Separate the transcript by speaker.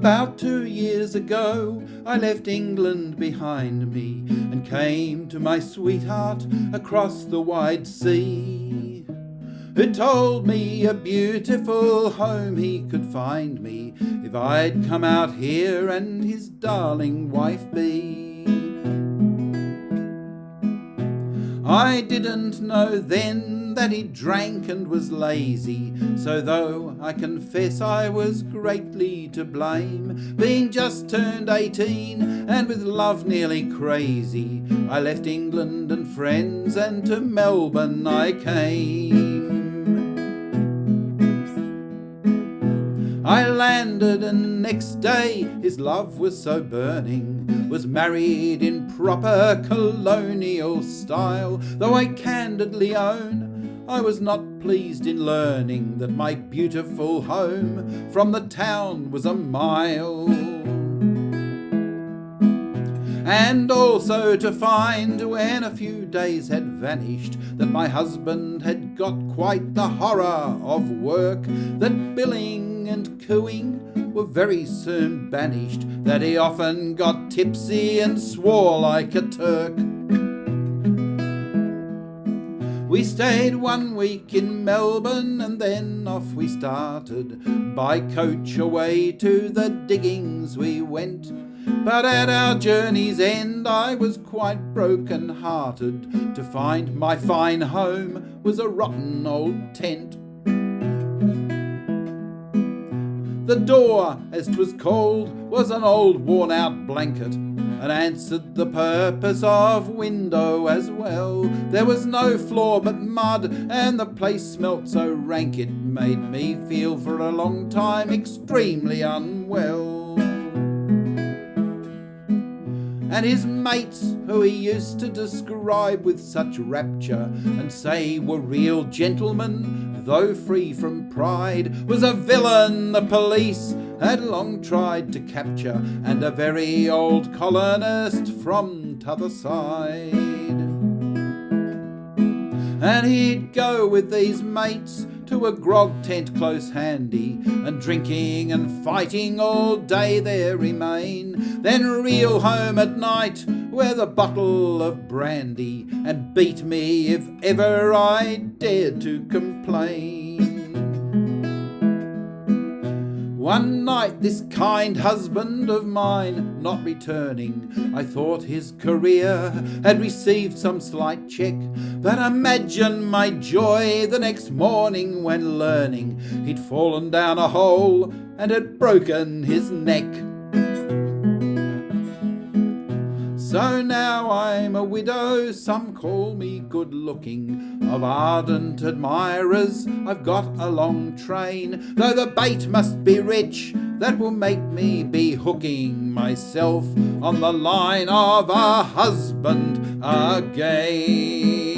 Speaker 1: About 2 years ago I left England behind me and came to my sweetheart across the wide sea, who told me a beautiful home he could find me if I'd come out here and his darling wife be. I didn't know then that he drank and was lazy, so though I confess I was greatly to blame, being just turned 18 and with love nearly crazy, I left England and friends and to Melbourne I came. I landed and next day his love was so burning, was married in proper colonial style, though I candidly own I was not pleased in learning that my beautiful home from the town was a mile. And also to find, when a few days had vanished, that my husband had got quite the horror of work, that billing and cooing were very soon banished, that he often got tipsy and swore like a Turk. We stayed 1 week in Melbourne and then off we started. By coach away to the diggings we went, but at our journey's end I was quite broken-hearted to find my fine home was a rotten old tent. The door, as 'twas called, was an old worn-out blanket, and answered the purpose of window as well. There was no floor but mud, and the place smelt so rank it made me feel for a long time extremely unwell. And his mates, who he used to describe with such rapture and say were real gentlemen, though free from pride, was a villain the police had long tried to capture, and a very old colonist from t'other side. And he'd go with these mates to a grog tent close handy, and drinking and fighting all day there remain, then reel home at night with a bottle of brandy, and beat me if ever I dared to complain. One night this kind husband of mine not returning, I thought his career had received some slight check, but imagine my joy the next morning when learning he'd fallen down a hole and had broken his neck. So now I'm a widow, some call me good-looking, of ardent admirers I've got a long train, though the bait must be rich that will make me be hooking myself on the line of a husband again.